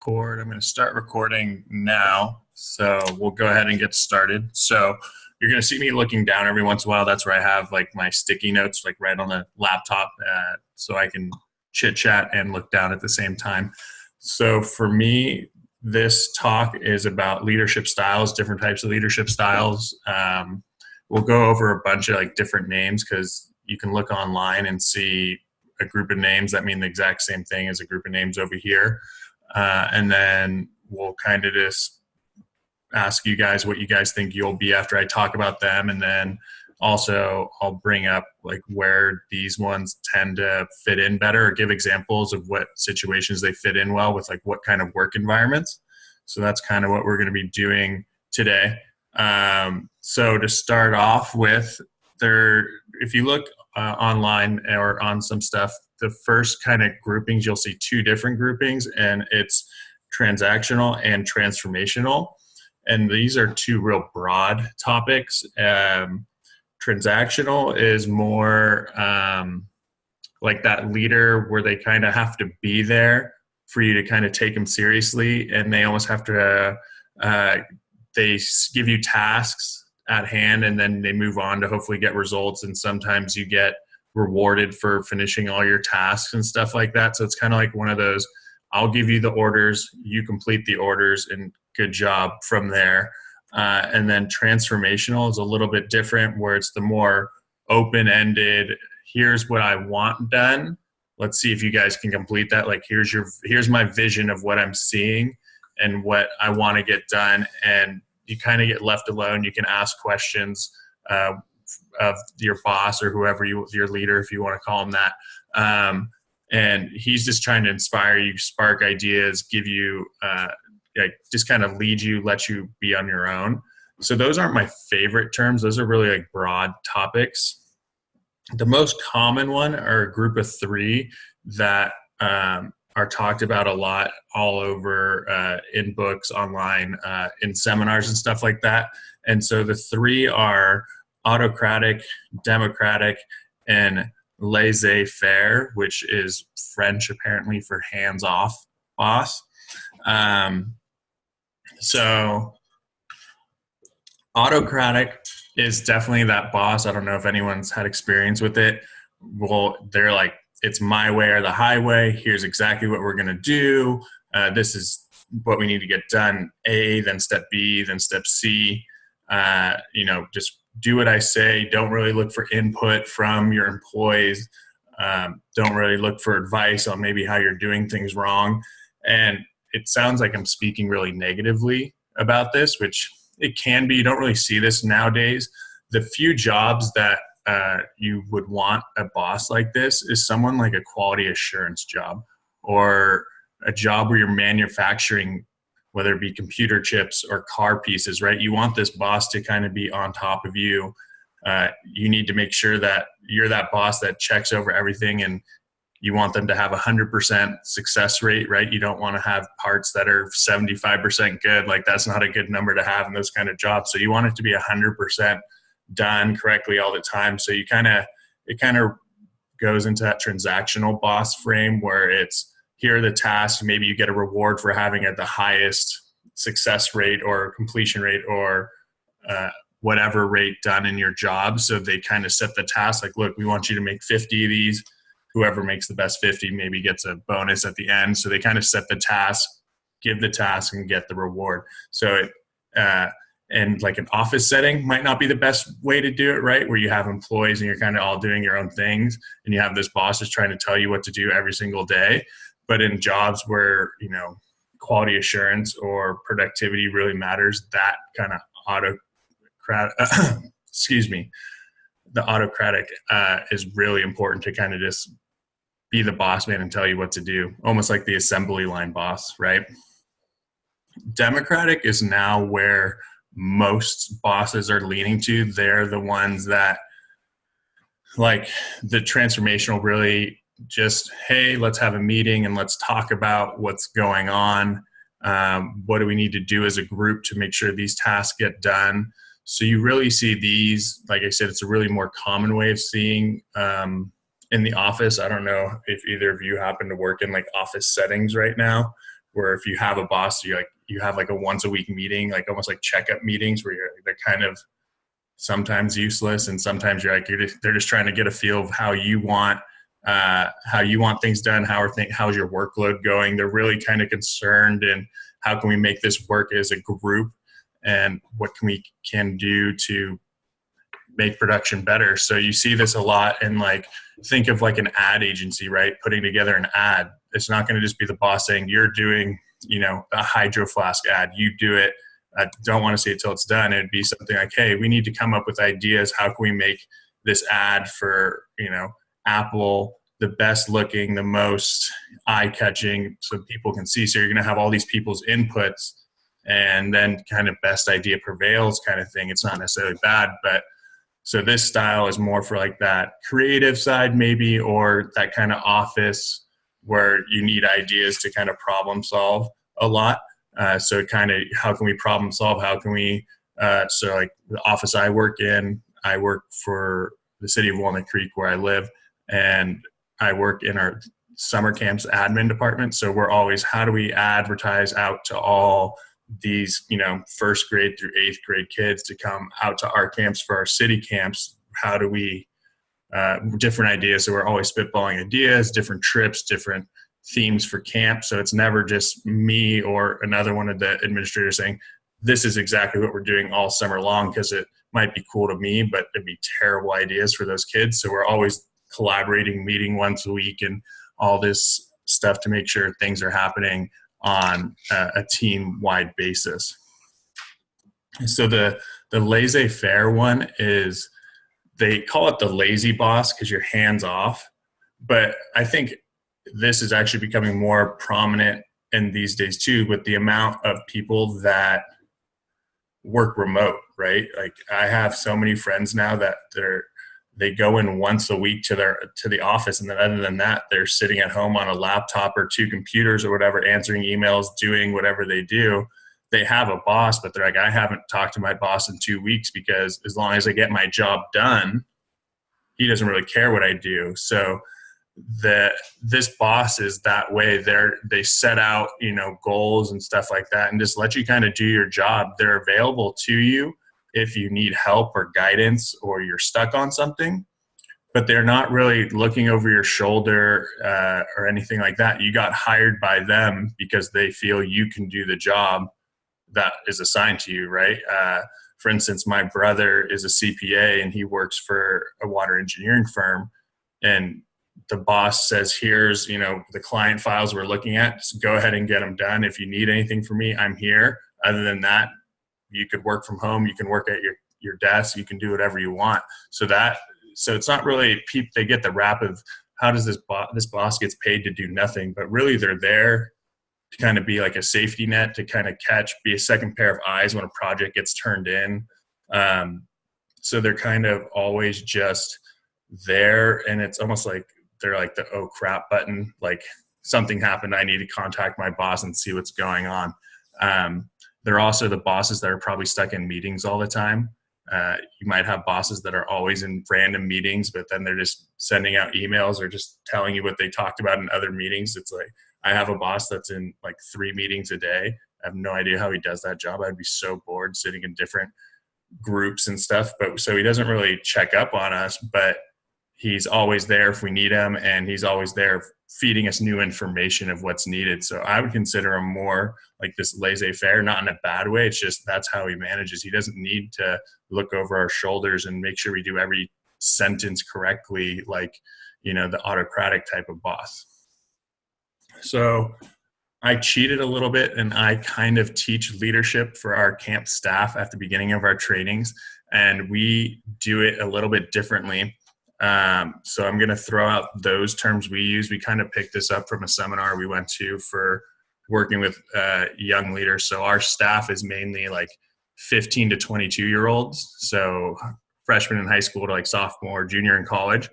Record. I'm going to start recording now. So we'll go ahead and get started. So you're going to see me looking down every once in a while. That's where I have like my sticky notes, like right on the laptop, so I can chit chat and look down at the same time. So for me, this talk is about leadership styles, different types of leadership styles. We'll go over a bunch of like different names because you can look online and see a group of names that mean the exact same thing as a group of names over here. And then we'll kind of just ask you guys what you guys think you'll be after I talk about them. And then also I'll bring up like where these ones tend to fit in better or give examples of what situations they fit in well with like what kind of work environments. So that's kind of what we're going to be doing today. So to start off with, if you look online or on some stuff, the first kind of groupings, you'll see two different groupings, and it's transactional and transformational. And these are two real broad topics. Transactional is more like that leader where they kind of have to be there for you to kind of take them seriously, and they almost have to they give you tasks at hand, and then they move on to hopefully get results. And sometimes you get rewarded for finishing all your tasks and stuff like that. So it's kind of like one of those, I'll give you the orders, you complete the orders, and good job from there. And then transformational is a little bit different, where it's the more open-ended, here's what I want done. Let's see if you guys can complete that. Like, here's my vision of what I'm seeing and what I want to get done. And you kind of get left alone. You can ask questions of your boss or whoever your leader, if you want to call him that. And he's just trying to inspire you, spark ideas, give you, just kind of lead you, let you be on your own. So those aren't my favorite terms. Those are really like broad topics. The most common one are a group of three that are talked about a lot all over in books, online, in seminars and stuff like that. And so the three are autocratic, democratic, and laissez-faire, which is French apparently for hands-off boss. So autocratic is definitely that boss. I don't know if anyone's had experience with it. Well, they're like, it's my way or the highway. Here's exactly what we're going to do. This is what we need to get done. A, then step B, then step C. Just do what I say. Don't really look for input from your employees. Don't really look for advice on maybe how you're doing things wrong. And it sounds like I'm speaking really negatively about this, which it can be. You don't really see this nowadays. The few jobs that you would want a boss like this is someone like a quality assurance job, or a job where you're manufacturing, whether it be computer chips or car pieces, right? You want this boss to kind of be on top of you. You need to make sure that you're that boss that checks over everything, and you want them to have 100% success rate, right? You don't want to have parts that are 75% good. Like, that's not a good number to have in those kind of jobs. So you want it to be 100% done correctly all the time. So it kind of goes into that transactional boss frame, where it's, here are the tasks. Maybe you get a reward for having at the highest success rate or completion rate or whatever rate done in your job. So they kind of set the task like, look, we want you to make 50 of these. Whoever makes the best 50 maybe gets a bonus at the end. So they kind of set the task, give the task, and get the reward. So and like an office setting might not be the best way to do it, right? Where you have employees and you're kind of all doing your own things, and you have this boss just trying to tell you what to do every single day. But in jobs where, quality assurance or productivity really matters, that kind of autocratic, the autocratic is really important to kind of just be the boss man and tell you what to do, almost like the assembly line boss, right? Democratic is now where most bosses are leaning to. They're the ones that, like, the transformational really just, hey, let's have a meeting and let's talk about what's going on. What do we need to do as a group to make sure these tasks get done? So you really see these, like I said, it's a really more common way of seeing in the office. I don't know if either of you happen to work in like office settings right now, where if you have a boss, you have like a once a week meeting, like almost like checkup meetings where they're kind of sometimes useless, and sometimes they're just trying to get a feel of how you want things done, how's your workload going. They're really kind of concerned in how can we make this work as a group, and what can do to make production better. So you see this a lot in, like, think of like an ad agency, right? Putting together an ad. It's not going to just be the boss saying, you're doing, a Hydro Flask ad, you do it. I don't want to see it till it's done. It'd be something like, hey, we need to come up with ideas. How can we make this ad for, Apple the best looking, the most eye catching, so people can see? So you're going to have all these people's inputs, and then kind of best idea prevails kind of thing. It's not necessarily bad, but so this style is more for like that creative side maybe, or that kind of office where you need ideas to kind of problem solve a lot. So kind of how can we problem solve? How can we, so like the office I work for the city of Walnut Creek where I live, and I work in our summer camps admin department. So we're always, how do we advertise out to all these, first grade through eighth grade kids to come out to our camps for our city camps? How do we, different ideas. So we're always spitballing ideas, different trips, different themes for camp. So it's never just me or another one of the administrators saying, this is exactly what we're doing all summer long, because it might be cool to me, but it'd be terrible ideas for those kids. So we're always collaborating, meeting once a week, and all this stuff to make sure things are happening on a team-wide basis. So the laissez-faire one is, they call it the lazy boss because you're hands off. But I think this is actually becoming more prominent in these days too, with the amount of people that work remote, right? Like I have so many friends now that they go in once a week to the office, and then other than that, they're sitting at home on a laptop or two computers or whatever, answering emails, doing whatever they do. They have a boss, but they're like, I haven't talked to my boss in 2 weeks, because as long as I get my job done, he doesn't really care what I do. So this boss is that way. They set out, goals and stuff like that, and just let you kind of do your job. They're available to you if you need help or guidance or you're stuck on something, but they're not really looking over your shoulder or anything like that. You got hired by them because they feel you can do the job that is assigned to you, right? For instance, my brother is a CPA and he works for a water engineering firm, and the boss says, here's, the client files we're looking at, just go ahead and get them done. If you need anything from me, I'm here. Other than that, you could work from home, you can work at your desk, you can do whatever you want. So it's not really, they get the rap of, how does this boss gets paid to do nothing, but really they're there to kind of be like a safety net, to kind of be a second pair of eyes when a project gets turned in. So they're kind of always just there, and it's almost like they're like the oh crap button, like something happened, I need to contact my boss and see what's going on. They're also the bosses that are probably stuck in meetings all the time. You might have bosses that are always in random meetings, but then they're just sending out emails or just telling you what they talked about in other meetings. It's like, I have a boss that's in like 3 meetings a day. I have no idea how he does that job. I'd be so bored sitting in different groups and stuff. But so he doesn't really check up on us, but he's always there if we need him, and he's always there feeding us new information of what's needed. So I would consider him more like this laissez-faire, not in a bad way. It's just that's how he manages. He doesn't need to look over our shoulders and make sure we do every sentence correctly, like, the autocratic type of boss. So I cheated a little bit, and I kind of teach leadership for our camp staff at the beginning of our trainings, and we do it a little bit differently. So I'm going to throw out those terms we use. We kind of picked this up from a seminar we went to for working with young leaders. So our staff is mainly like 15 to 22-year-olds. So freshmen in high school to like sophomore, junior in college,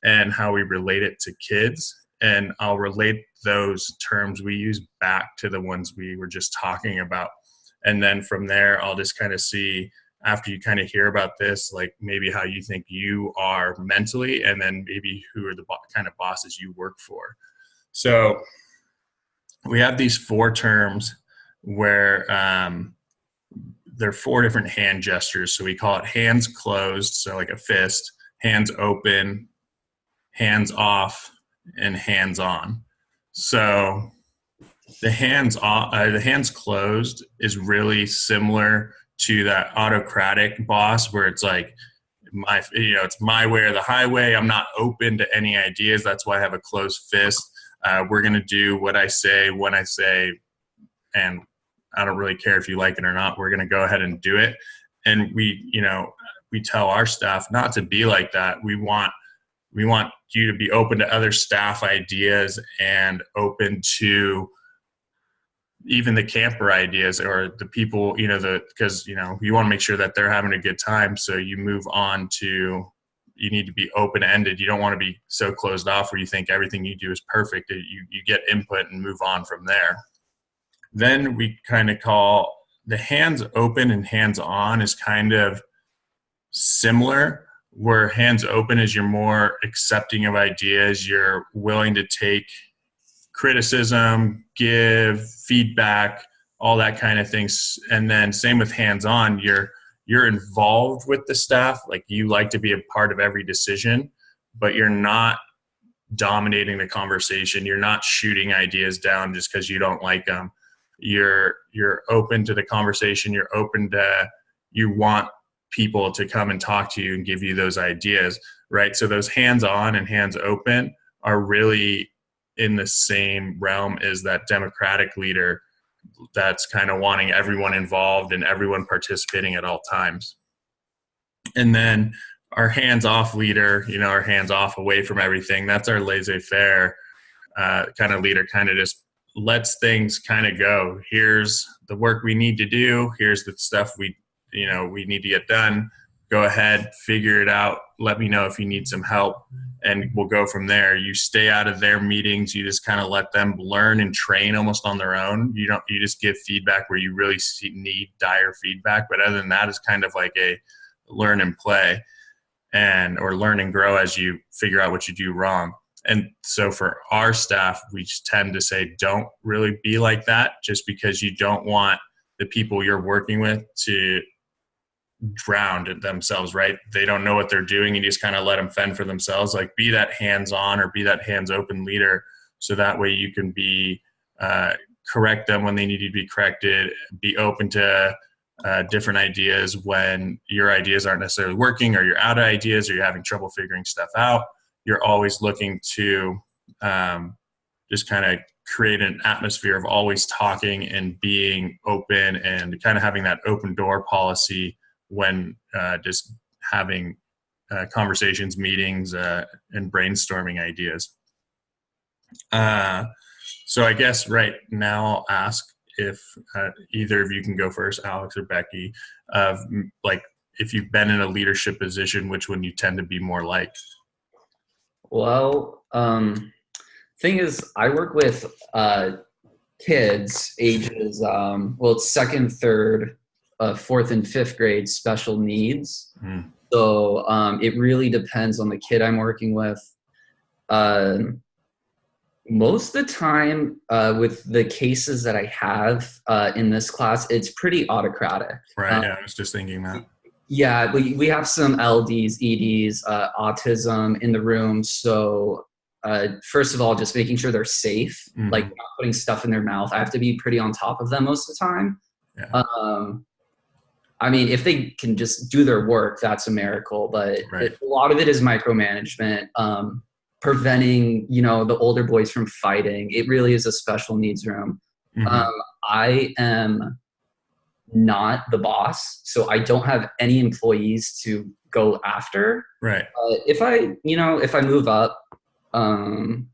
and how we relate it to kids. And I'll relate those terms we use back to the ones we were just talking about. And then from there, I'll just kind of see, after you kind of hear about this, like maybe how you think you are mentally, and then maybe who are the kind of bosses you work for. So we have these 4 terms where there are 4 different hand gestures. So we call it hands closed, so like a fist, hands open, hands off, and hands on. So the hands closed is really similar to that autocratic boss, where it's like it's my way or the highway. I'm not open to any ideas. That's why I have a closed fist. We're gonna do what I say when I say, and I don't really care if you like it or not. We're gonna go ahead and do it. And we tell our staff not to be like that. We want you to be open to other staff ideas and open to even the camper ideas or the people, because you want to make sure that they're having a good time. So you move on to, you need to be open-ended. You don't want to be so closed off where you think everything you do is perfect. You get input and move on from there. Then we kind of call the hands open and hands on is kind of similar, where hands open is you're more accepting of ideas. You're willing to take criticism, give feedback, all that kind of things. And then same with hands on, you're involved with the staff. Like, you like to be a part of every decision, but you're not dominating the conversation. You're not shooting ideas down just because you don't like them. You're open to the conversation. You want people to come and talk to you and give you those ideas, right? So those hands on and hands open are really in the same realm as that democratic leader that's kind of wanting everyone involved and everyone participating at all times. And then our hands-off leader, our hands-off away from everything, that's our laissez-faire kind of leader, kind of just lets things kind of go. Here's the work we need to do. Here's the stuff we need to get done. Go ahead, figure it out. Let me know if you need some help, and we'll go from there. You stay out of their meetings. You just kind of let them learn and train almost on their own. You just give feedback where you really need dire feedback. But other than that, it's kind of like a learn and play, or learn and grow as you figure out what you do wrong. And so for our staff, we just tend to say, don't really be like that, just because you don't want the people you're working with to drown themselves, right? They don't know what they're doing. You just kind of let them fend for themselves. Like, be that hands-on or be that hands-open leader, so that way you can be correct them when they need to be corrected, be open to different ideas when your ideas aren't necessarily working, or you're out of ideas, or you're having trouble figuring stuff out. You're always looking to just kind of create an atmosphere of always talking and being open, and kind of having that open door policy when just having conversations, meetings, and brainstorming ideas. So I guess right now I'll ask if either of you can go first, Alex or Becky, like, if you've been in a leadership position, which one you tend to be more like? Well, thing is, I work with kids ages, it's second, third, fourth, and fifth grade special needs. Mm. So it really depends on the kid I'm working with. Most of the time, with the cases that I have in this class, it's pretty autocratic. Right. Yeah, I was just thinking that. Yeah, we have some LDs, EDs, autism in the room. So first of all, just making sure they're safe, Mm-hmm. like not putting stuff in their mouth. I have to be pretty on top of them most of the time. Yeah. I mean, if they can just do their work, that's a miracle. But Right. A lot of it is micromanagement, preventing, the older boys from fighting. It really is a special needs room. Mm-hmm. I am not the boss, so I don't have any employees to go after. Right. If I move up, I'd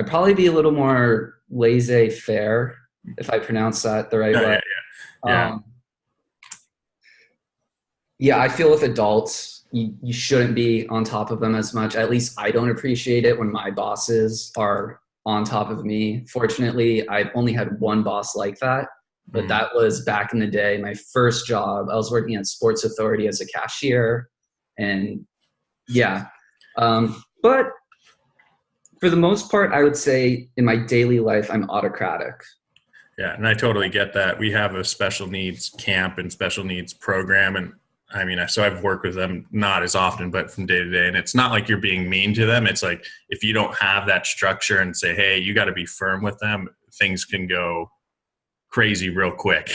probably be a little more laissez-faire, if I pronounce that the right way. Yeah. Yeah, I feel with adults, you shouldn't be on top of them as much. At least I don't appreciate it when my bosses are on top of me. Fortunately, I've only had one boss like that, but that was back in the day. My first job, I was working at Sports Authority as a cashier, and yeah. But For the most part, I would say in my daily life, I'm autocratic. Yeah, and I totally get that. We have a special needs camp and special needs program, and I mean, so I've worked with them not as often, but from day to day. And it's not like you're being mean to them. It's like if you don't have that structure and say, "Hey, you got to be firm with them," things can go crazy real quick.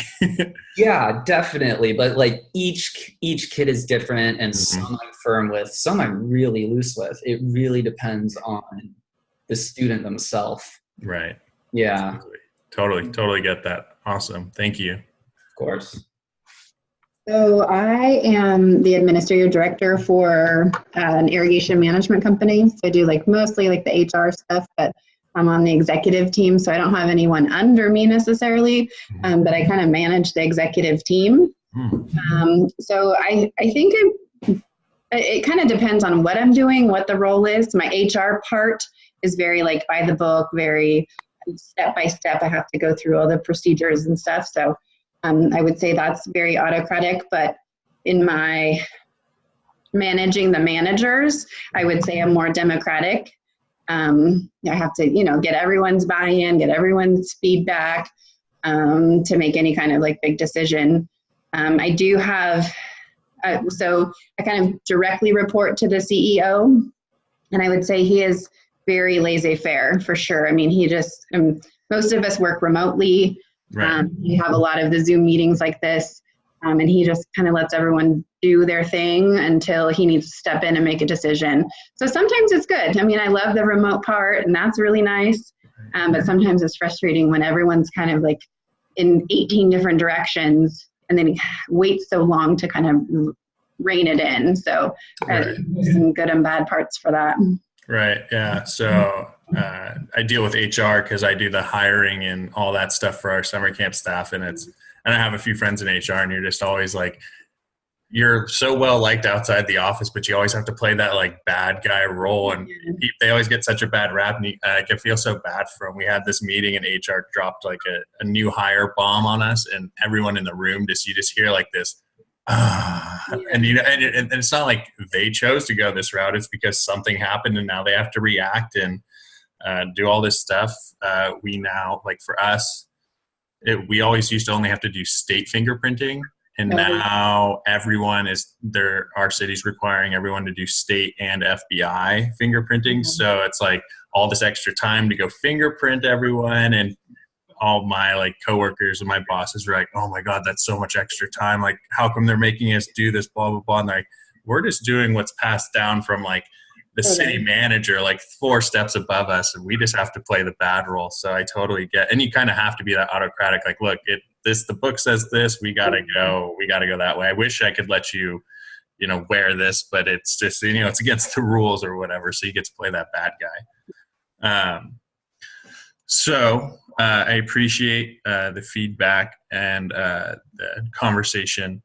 Yeah, definitely. But like each kid is different, and Mhm. some I'm firm with, some I'm really loose with. It really depends on the student themselves. Right. Yeah, of Absolutely. Totally get that. Awesome. Thank you. course. So I am the administrative director for an irrigation management company. So I do like mostly like the HR stuff, but I'm on the executive team, so I don't have anyone under me necessarily, but I kind of manage the executive team. So I think it kind of depends on what I'm doing, what the role is. My HR part is very like by the book, very step by step. I have to go through all the procedures and stuff. So I would say that's very autocratic, but in my managing the managers, I would say I'm more democratic. I have to, get everyone's buy-in, get everyone's feedback to make any kind of like big decision. I do have, so I kind of directly report to the CEO, and I would say he is very laissez-faire for sure. I mean, he just, most of us work remotely. Right. We have a lot of the Zoom meetings like this, and he just kind of lets everyone do their thing until he needs to step in and make a decision. So sometimes it's good. I mean, I love the remote part, and that's really nice. But sometimes it's frustrating when everyone's kind of like in 18 different directions, and then he waits so long to kind of rein it in. So Right. there's some good and bad parts for that. Right. Yeah. So I deal with HR because I do the hiring and all that stuff for our summer camp staff, and I have a few friends in HR, and you're just always like, you're so well liked outside the office, but you always have to play that like bad guy role, and they always get such a bad rap. And I can feel so bad for them. We had this meeting, and HR dropped like a new hire bomb on us, and everyone in the room you just hear like this. And and it's not like they chose to go this route. It's because something happened, and now they have to react and do all this stuff. We now, like for us, we always used to only have to do state fingerprinting, and now everyone is there. Our city's requiring everyone to do state and FBI fingerprinting. So it's like all this extra time to go fingerprint everyone, and all my like coworkers and my bosses were like, "Oh my God, that's so much extra time. Like, how come they're making us do this? Blah blah blah." And like, we're just doing what's passed down from like the city manager, like 4 steps above us, and we just have to play the bad role. So I totally get, and you kind of have to be that autocratic. Like, look, the book says this. We gotta go that way. I wish I could let you, wear this, but it's just it's against the rules or whatever. So you get to play that bad guy. So I appreciate the feedback and the conversation.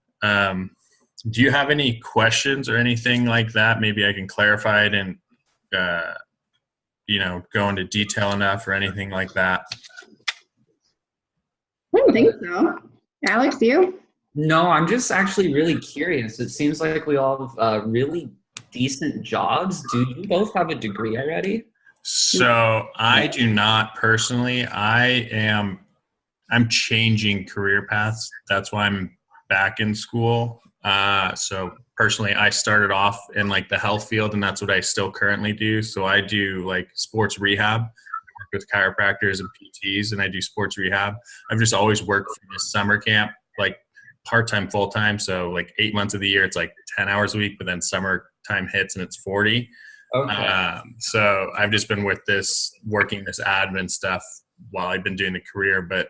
Do you have any questions or anything like that? Maybe I can clarify it and, go into detail enough or anything like that. I don't think so. Alex, you? No, I'm just actually really curious. It seems like we all have really decent jobs. Do you both have a degree already? So I do not personally. I'm changing career paths. That's why I'm back in school. So personally, I started off in like the health field, and that's what I still currently do. So I do like sports rehab, work with chiropractors and PTs, and I do sports rehab. I've just always worked from this summer camp, like part-time, full-time. So like 8 months of the year, it's like 10 hours a week, but then summertime hits and it's 40. Okay. So I've just been working this admin stuff while I've been doing the career, but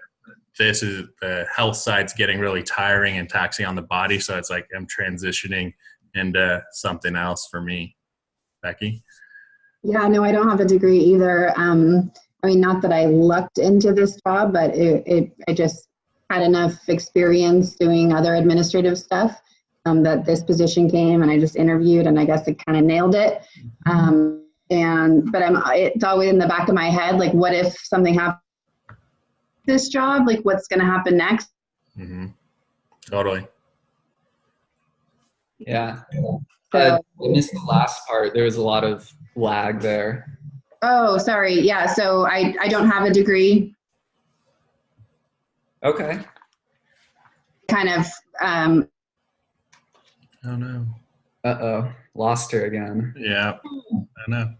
the health side's getting really tiring and taxing on the body. So it's like I'm transitioning into something else for me. Becky? Yeah, no, I don't have a degree either. I mean, not that I lucked into this job, but I just had enough experience doing other administrative stuff that this position came, and I just interviewed, and I guess it kind of nailed it. But it's always in the back of my head, like, what if something happens to this job? Like, what's going to happen next? Mm-hmm. Totally. Yeah. I missed the last part. There was a lot of lag there. Oh, sorry. Yeah. So I don't have a degree. Okay. Kind of, Oh no. Uh-oh. Lost her again. Yeah, I know.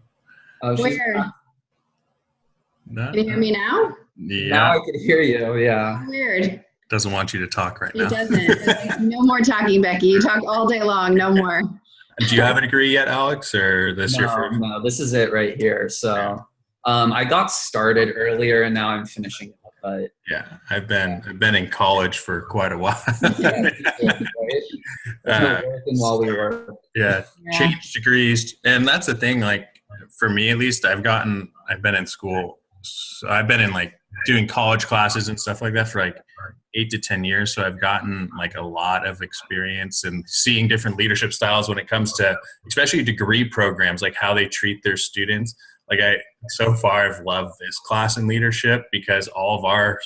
Oh, she's weird. back. No, Can you hear me now? Now yeah, I can hear you. Yeah. Weird. doesn't want you to talk right He now. doesn't. It's like, no more talking, Becky. You talk all day long. No more. Do you have a degree yet, Alex, or this your first? No, this is it right here. So I got started earlier and now I'm finishing up, but Yeah, I've been in college for quite a while. yeah, working while we work. Yeah, change degrees, and that's the thing. Like for me, at least, I've been in school. So I've been in like doing college classes and stuff like that for like 8 to 10 years. So I've gotten like a lot of experience and seeing different leadership styles when it comes to, especially degree programs, like how they treat their students. Like so far, I've loved this class in leadership because all of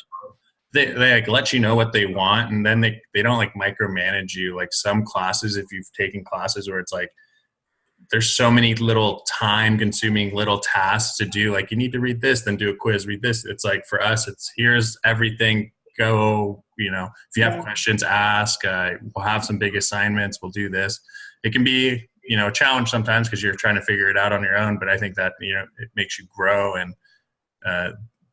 they like let you know what they want, and then they don't like micromanage you. Like some classes, if you've taken classes where it's like there's so many little time consuming little tasks to do, like you need to read this, then do a quiz, read this. It's like for us, it's here's everything, go, if you have questions, ask. We'll have some big assignments, we'll do this. It can be a challenge sometimes because you're trying to figure it out on your own, but I think that it makes you grow. And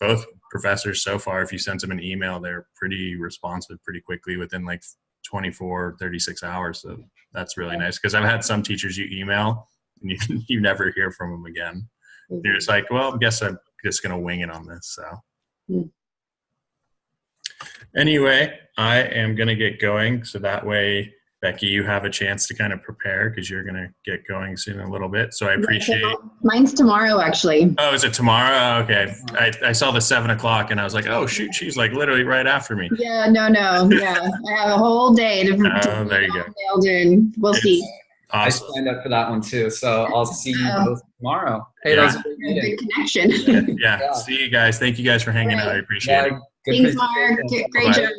both professors so far, if you send them an email, they're pretty responsive pretty quickly within like 24, 36 hours. So that's really nice, because I've had some teachers you email and you never hear from them again. You're just like, well, I guess I'm just going to wing it on this. So anyway, I am going to get going. So that way, Becky, you have a chance to kind of prepare because you're going to get going soon a little bit. So I appreciate. Mine's tomorrow, actually. Oh, is it tomorrow? Okay. I saw the 7 o'clock and I was like, oh shoot, she's like literally right after me. Yeah, no. Yeah, I have a whole day to there you go. nailed in. We'll see. Awesome. I signed up for that one too, so I'll see you both tomorrow. Hey, Yeah. that was a great meeting. Good connection. Yeah. See you guys. Thank you guys for hanging out. I appreciate it. Good Thanks, presentation. Mark. Great job.